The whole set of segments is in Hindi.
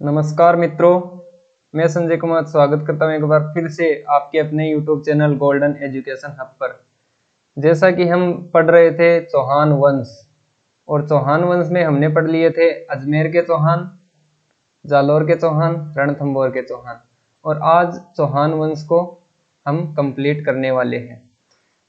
नमस्कार मित्रों, मैं संजय कुमार स्वागत करता हूं एक बार फिर से आपके अपने YouTube channel golden education hub पर। जैसा कि हम पढ़ रहे थे चौहान वंश, और चौहान वंश में हमने पढ़ लिए थे अजमेर के चौहान, जालौर के चौहान, रणथंभौर के चौहान, और आज चौहान वंश को हम कंप्लीट करने वाले हैं।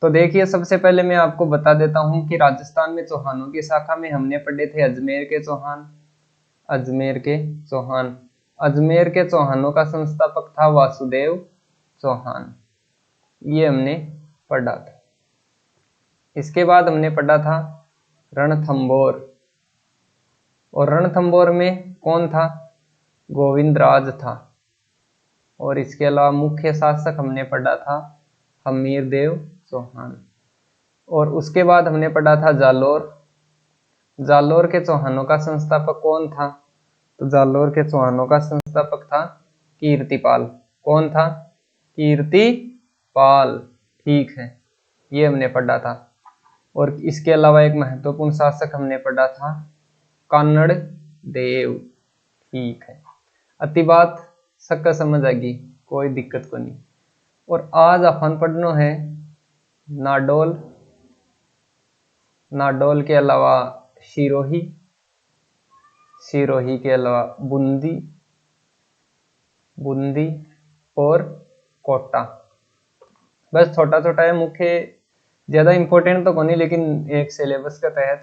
तो देखिए, सबसे पहले मैं आपको बता देता हूं कि राजस्थान में चौहानों की शाखा में हमने पढ़े थे अजमेर के चौहान। अजमेर के चौहान, अजमेर के चौहानों का संस्थापक था वासुदेव चौहान, ये हमने पढ़ा था। इसके बाद हमने पढ़ा था रणथंभौर, और रणथंभौर में कौन था? गोविंदराज था। और इसके अलावा मुख्य शासक हमने पढ़ा था हमीरदेव चौहान। और उसके बाद हमने पढ़ा था जालौर। जालौर के चौहानों का संस्थापक कौन था? तो जालौर के चौहानों का संस्थापक था कीर्तिपाल। कौन था? कीर्तिपाल, ठीक है, ये हमने पढ़ा था। और इसके अलावा एक महत्वपूर्ण शासक हमने पढ़ा था कन्नड़ देव, ठीक है। अति बात सबका समझ आएगी, कोई दिक्कत को नहीं। और आज अपन पढ़नो है नाडोल, नाडोल के अलावा सिरोही, सिरोही के अलावा बूंदी, बूंदी और कोटा। बस छोटा छोटा है, मुख्य ज्यादा इंपॉर्टेंट तो नहीं, लेकिन एक सिलेबस के तहत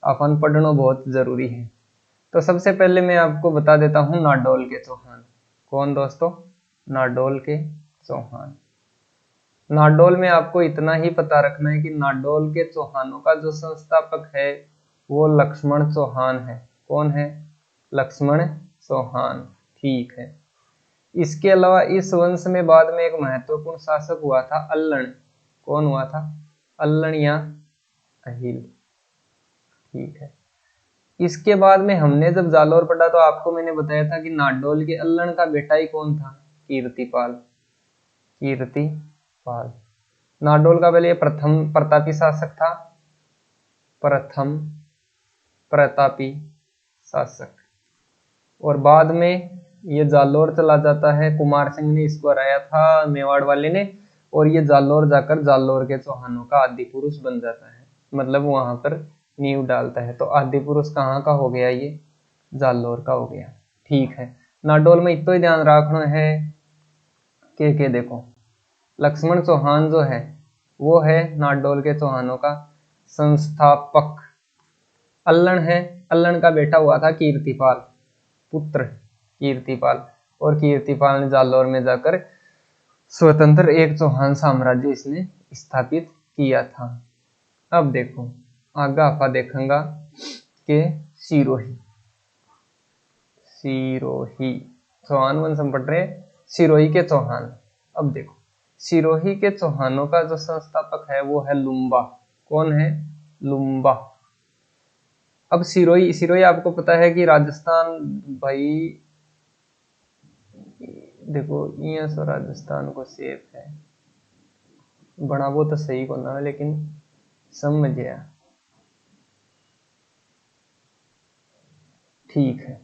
अपन पढ़ना बहुत जरूरी है। तो सबसे पहले मैं आपको बता देता हूं नाडोल के चौहान। कौन दोस्तों? नाडोल के चौहान। नाडोल में आपको इतना ही पता रखना है कि नाडोल के चौहानों का जो संस्थापक है वो लक्ष्मण चौहान है। कौन है? लक्ष्मण चौहान, ठीक है। इसके अलावा इस वंश में बाद में एक महत्वपूर्ण शासक हुआ था अल्लण। कौन हुआ था? अल्लण या अहिल, ठीक है। इसके बाद में हमने जब जालौर पढ़ा तो आपको मैंने बताया था कि नाडोल के अल्लण का बेटा ही कौन था? कीर्तिपाल, कीर्तिपाल। नाडोल का पहले प्रथम प्रतापी शासक था, प्रथम प्रतापी शासक। और बाद में ये जालौर चला जाता है, कुमार सिंह ने इसको हराया था मेवाड़ वाले ने, और ये जालौर जाकर जालौर के चौहानों का आदि पुरुष बन जाता है, मतलब वहां पर नींव डालता है। तो आदि पुरुष कहाँ का हो गया? ये जालौर का हो गया, ठीक है। नाडोल में इतना ही ध्यान रखना है कि देखो, लक्ष्मण चौहान जो है वो है नाडोल के चौहानों का संस्थापक। अल्लण है, अल्लण का बेटा हुआ था कीर्तिपाल, पुत्र कीर्तिपाल। और कीर्तिपाल ने जालौर में जाकर स्वतंत्र एक चौहान साम्राज्य इसने स्थापित किया था। अब देखो आगे आपा देखेंगा कि सिरोही, सिरोही चौहान वंश हम पढ़ रहे, सिरोही के चौहान। अब देखो, सिरोही के चौहानों का जो संस्थापक है वो है लुम्बा। कौन है? लुम्बा। अब सिरोही, सिरोही आपको पता है कि राजस्थान, भाई देखो ये सो राजस्थान को सेफ है, बना वो तो सही को ना, लेकिन समझ गया, ठीक है।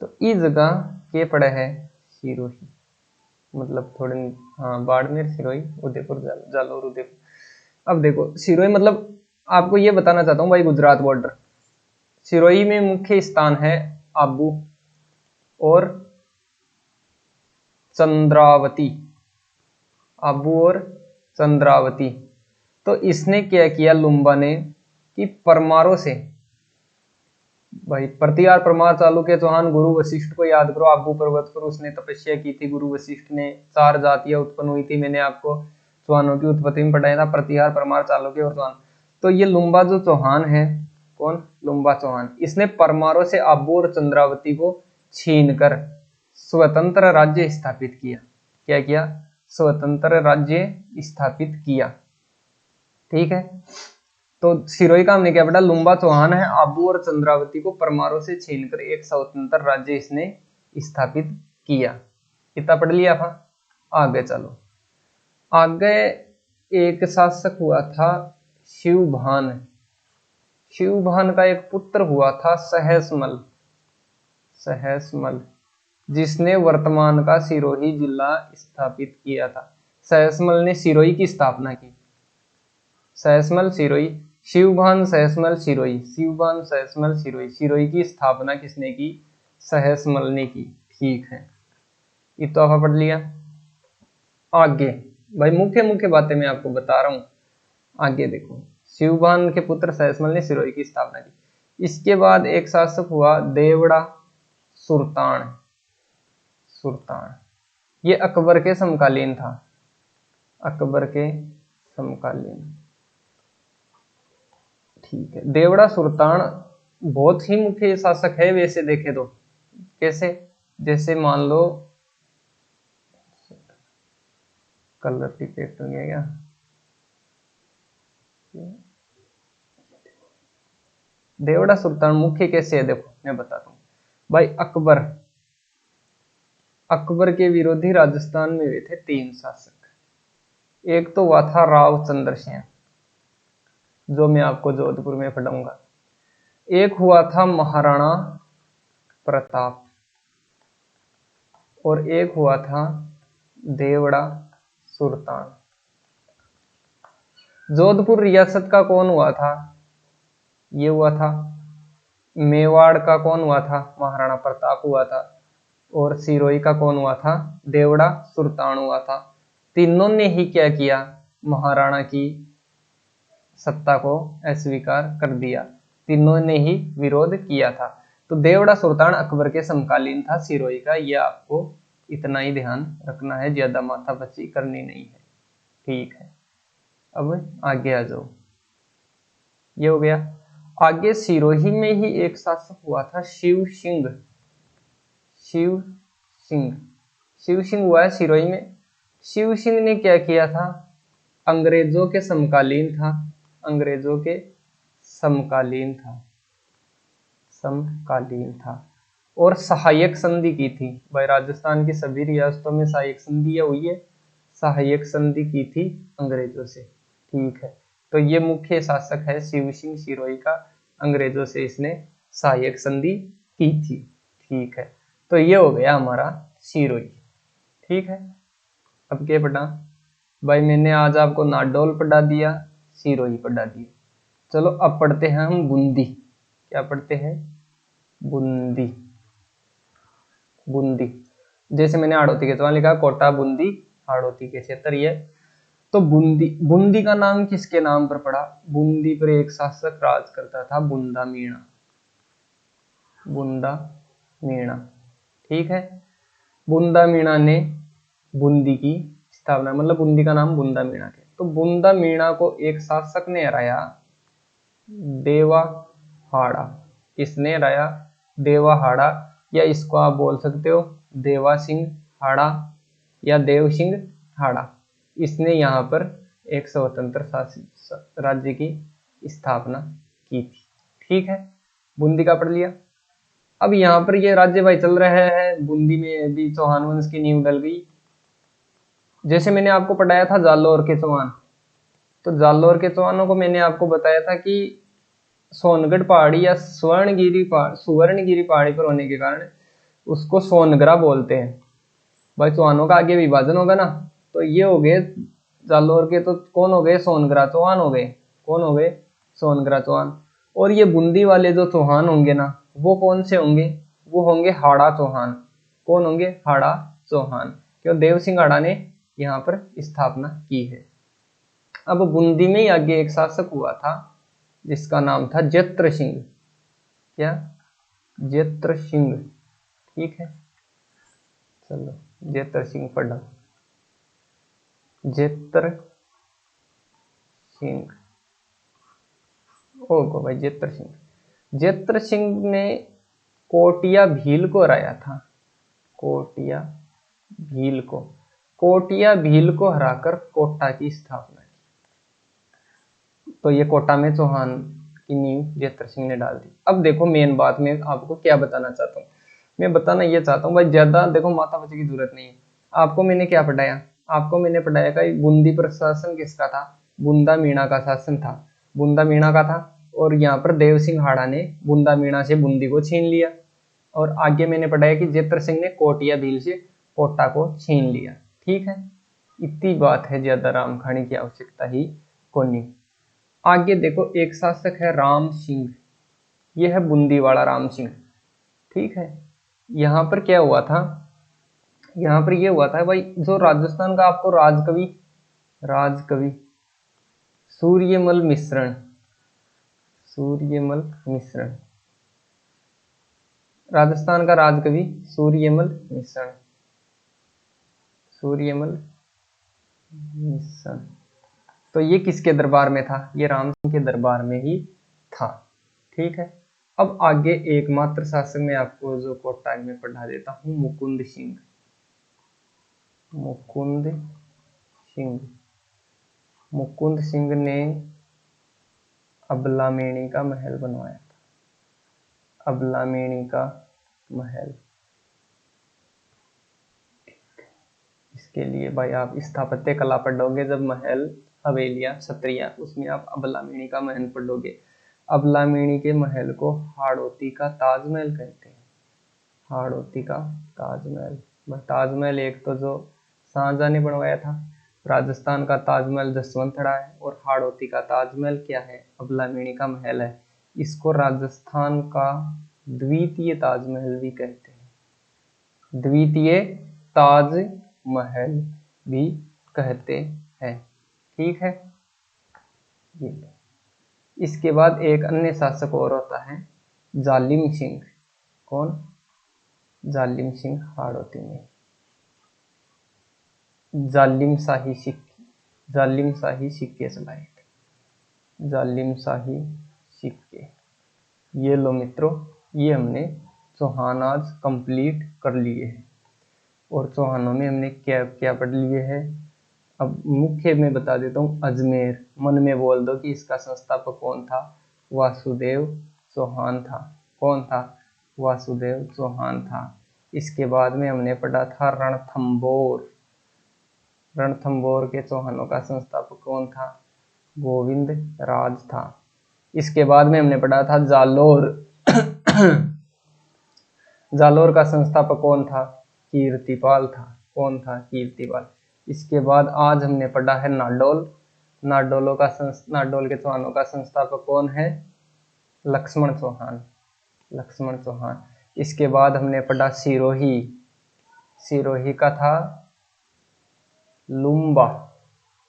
तो इस जगह के पड़े है सिरोही, मतलब थोड़े, हाँ, बाड़मेर, सिरोही, उदयपुर, जालौर, उदयपुर। अब देखो सिरोही, मतलब आपको ये बताना चाहता हूँ भाई, गुजरात बॉर्डर। सिरोही में मुख्य स्थान है आबू और चंद्रावती, आबू और चंद्रावती। तो इसने क्या किया लुम्बा ने कि परमारों से, भाई प्रतिहार परमार चालुक्य चौहान गुरु वशिष्ठ को याद करो, आबू पर्वत पर उसने तपस्या की थी। गुरु वशिष्ठ ने 4 जातियां उत्पन्न हुई थी, मैंने आपको चौहानों की उत्पत्ति में पढ़ाया था, प्रतिहार परमार चालुक्य और चौहान। तो ये लुम्बा जो चौहान है, कौन? लुम्बा चौहान, इसने परमारों से आबू और चंद्रावती को छीनकर स्वतंत्र राज्य स्थापित किया। क्या किया? स्वतंत्र राज्य स्थापित किया, ठीक है। तो सिरोही का हमने क्या पढ़ा? लुम्बा चौहान है, आबू और चंद्रावती को परमारों से छीनकर एक स्वतंत्र राज्य इसने स्थापित किया। इतना पढ़ लिया था। आगे चलो, आगे एक शासक हुआ था शिवभान। शिवभान का एक पुत्र हुआ था सहसमल, सहसमल, जिसने वर्तमान का सिरोही जिला स्थापित किया था। सहसमल ने सिरोही की स्थापना की। सहसमल सिरोही, शिवभान सहसमल सिरोही, शिवभान सहसमल सिरोही, सिरोही की स्थापना किसने की? सहसमल ने की। ठीक है, इतोफा पढ़ लिया। आगे भाई मुख्य मुख्य बातें मैं आपको बता रहा हूं। आगे देखो, शिवभान के पुत्र सहसमल ने सिरोही की स्थापना की। इसके बाद एक शासक हुआ देवड़ा सुल्तान। सुल्तान ये अकबर के समकालीन था। अकबर के समकालीन। ठीक है, देवड़ा सुल्तान बहुत ही मुख्य शासक है वैसे देखे तो। कैसे? जैसे मान लो, कलर डिफेक्ट हो गया क्या? देवड़ा सुल्तान मुख्य कैसे है देखो मैं बताता हूं भाई। अकबर, अकबर के विरोधी राजस्थान में हुए थे 3 शासक। एक तो हुआ था राव चंद्रसेन, जो मैं आपको जोधपुर में पढ़ाऊंगा। एक हुआ था महाराणा प्रताप, और एक हुआ था देवड़ा सुल्तान। जोधपुर रियासत का कौन हुआ था? ये हुआ था। मेवाड़ का कौन हुआ था? महाराणा प्रताप हुआ था। और सिरोही का कौन हुआ था? देवड़ा सुल्तान हुआ था। तीनों ने ही क्या किया? महाराणा की सत्ता को अस्वीकार कर दिया। तीनों ने ही विरोध किया था। तो देवड़ा सुल्तान अकबर के समकालीन था सिरोही का। यह आपको इतना ही ध्यान रखना है, ज्यादा माथापच्ची करनी नहीं है। ठीक है, अब आगे आ जाओ। ये हो गया। आगे सिरोही में ही एक शासक हुआ था शिव सिंह। शिव सिंह, शिव सिंह हुआ है सिरोही में। शिव सिंह ने क्या किया था? अंग्रेजों के समकालीन था। अंग्रेजों के समकालीन था। समकालीन था और सहायक संधि की थी भाई। राजस्थान की सभी रियासतों में सहायक संधि हुई है। सहायक संधि की थी अंग्रेजों से। ठीक है, तो ये मुख्य शासक है शिव सिंह सिरोही का। अंग्रेजों से इसने सहायक संधि की थी। ठीक है, तो ये हो गया हमारा सिरोही। ठीक है, अब क्या पढ़ा भाई? मैंने आज आपको नाडोल पढ़ा दिया, सिरोही पढ़ा दिया। चलो अब पढ़ते हैं हम बूंदी। क्या पढ़ते हैं? बूंदी। बूंदी, जैसे मैंने हाड़ौती के चौहान लिखा, कोटा बूंदी हाड़ौती के क्षेत्र ये। तो बूंदी, बूंदी का नाम किसके नाम पर पड़ा? बूंदी पर एक शासक राज करता था, बुंदा मीणा। बुंदा मीणा। ठीक है, बुंदा मीणा ने बूंदी की स्थापना, मतलब बूंदी का नाम बुंदा मीणा के। तो बुंदा मीणा को एक शासक ने हराया, देवा हाड़ा। किसने हराया? देवा हाड़ा, या इसको आप बोल सकते हो देवा सिंह हाड़ा या देव सिंह हाड़ा। इसने यहाँ पर एक स्वतंत्र शासित राज्य की स्थापना की थी। ठीक है, बूंदी का पढ़ लिया। अब यहाँ पर ये राज्य भाई चल रहा है, बूंदी में भी चौहान वंश की नींव डल गई। जैसे मैंने आपको पढ़ाया था जालौर के चौहान, तो जालौर के चौहानों को मैंने आपको बताया था कि सोनगढ़ पहाड़ी या सुवर्णगिरी पहाड़ी पर होने के कारण उसको सोनगरा बोलते हैं। भाई चौहानों का आगे विभाजन होगा ना, तो ये हो गए जालौर के, तो कौन हो गए? सोनगरा चौहान हो गए। कौन हो गए? सोनगरा चौहान। और ये बूंदी वाले जो चौहान होंगे ना, वो कौन से होंगे? वो होंगे हाड़ा चौहान। कौन होंगे? हाड़ा चौहान, क्यों? देव सिंह हाड़ा ने यहाँ पर स्थापना की है। अब बूंदी में ही आगे एक शासक हुआ था जिसका नाम था जत्र सिंह। क्या? जत्र सिंह। ठीक है, चलो जत्र सिंह पढ़ा। जत्र सिंह, ओ को भाई जत्र सिंह। जत्र सिंह ने कोटिया भील को हराया था। कोटिया भील को, कोटिया भील को हराकर कोटा की स्थापना की। तो ये कोटा में चौहान की नींव जत्र सिंह ने डाल दी। अब देखो मेन बात मैं आपको क्या बताना चाहता हूँ। मैं बताना ये चाहता हूँ भाई, ज्यादा देखो माथापच्ची की जरूरत नहीं है। आपको मैंने क्या पढ़ाया? आपको मैंने पढ़ाया कि बूंदी पर शासन किसका था? बुंदा मीणा का शासन था। बुंदा मीणा का था, और यहाँ पर देव सिंह हाड़ा ने बुंदा मीणा से बूंदी को छीन लिया। और आगे मैंने पढ़ा है कि जेतर सिंह ने कोटिया भील से कोटा को छीन लिया। ठीक है, इतनी बात है, ज्यादा राम खाने की आवश्यकता ही कोनी। आगे देखो, एक शासक है राम सिंह, यह है बूंदी वाला राम सिंह। ठीक है, यहाँ पर क्या हुआ था, यहाँ पर यह हुआ था भाई, जो राजस्थान का आपको राजकवि सूर्यमल मिश्रण, राजस्थान का राजकवि सूर्यमल मिश्रण, तो ये किसके दरबार में था, ये राम सिंह के दरबार में ही था। ठीक है, अब आगे एकमात्र शासक मैं आपको जो कोटा में पढ़ा देता हूँ, मुकुंद सिंह ने अबलामेणी का महल बनवाया था, अबलामेणी का महल। इसके लिए भाई आप स्थापत्य कला पढ़ोगे, जब महल हवेलियां छतरियां, उसमें आप अबलामेणी का महल पढ़ोगे। अबलामेणी के महल को हाड़ौती का ताजमहल कहते हैं, हाड़ौती का ताजमहल। ताजमहल एक तो जो शाहजहां ने बनवाया था, राजस्थान का ताजमहल जसवंतड़ा है, और हाड़ौती का ताजमहल क्या है, अबलामेणी का महल है। इसको राजस्थान का द्वितीय ताजमहल भी कहते हैं, द्वितीय ताजमहल भी कहते हैं। ठीक है, ये इसके बाद एक अन्य शासक और होता है जालिम सिंह। कौन, जालिम सिंह हाड़ौती में, जालिम शाही सिक्के चलाए थे, जालिम शाही सिक्के। ये लो मित्रों, ये हमने चौहान आज कंप्लीट कर लिए हैं, और चौहानों में हमने क्या क्या पढ़ लिए है। अब मुख्य में बता देता हूँ, अजमेर, मन में बोल दो कि इसका संस्थापक कौन था, वासुदेव चौहान था। कौन था, वासुदेव चौहान था। इसके बाद में हमने पढ़ा था रणथंभौर, रणथंभौर के चौहानों का संस्थापक कौन था, गोविंद राज था। इसके बाद में हमने पढ़ा था जालोर, जालोर का संस्थापक कौन था, कीर्तिपाल था। कौन था, कीर्तिपाल। इसके बाद आज हमने पढ़ा है नाडोल, नाडोल के चौहानों का संस्थापक कौन है, लक्ष्मण चौहान। इसके बाद हमने पढ़ा सिरोही, सिरोही का था लुम्बा।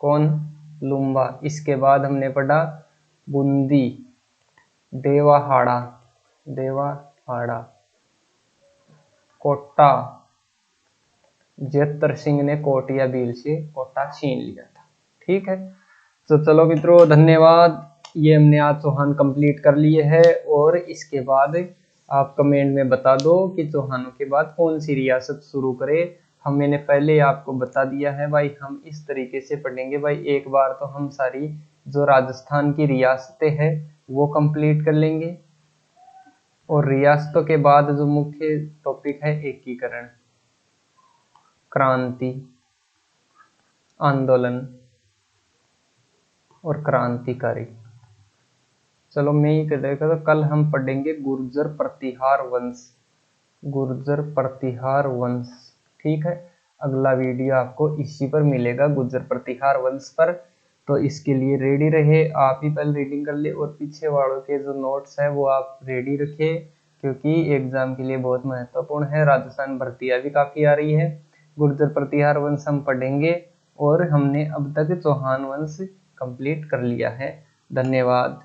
कौन, लुम्बा। इसके बाद हमने पढ़ा बूंदी, देवाहाड़ा, कोटा, जेतर सिंह ने कोटिया भील से कोटा छीन लिया था। ठीक है, तो चलो मित्रों, धन्यवाद। ये हमने आज चौहान कंप्लीट कर लिए है, और इसके बाद आप कमेंट में बता दो कि चौहानों के बाद कौन सी रियासत शुरू करें। मैंने पहले आपको बता दिया है भाई, हम इस तरीके से पढ़ेंगे भाई। एक बार तो हम सारी जो राजस्थान की रियासतें हैं वो कंप्लीट कर लेंगे, और रियासतों के बाद जो मुख्य टॉपिक है, एकीकरण, क्रांति, आंदोलन और क्रांतिकारी। चलो मैं ही कर देगा, तो कल हम पढ़ेंगे गुर्जर प्रतिहार वंश। ठीक है, अगला वीडियो आपको इसी पर मिलेगा, गुर्जर प्रतिहार वंश पर। तो इसके लिए रेडी रहे, आप ही पहले रीडिंग कर ले, और पीछे वालों के जो नोट्स है वो आप रेडी रखे, क्योंकि एग्जाम के लिए बहुत महत्वपूर्ण है। राजस्थान भर्तियां भी काफी आ रही है। गुर्जर प्रतिहार वंश हम पढ़ेंगे, और हमने अब तक चौहान वंश कंप्लीट कर लिया है। धन्यवाद।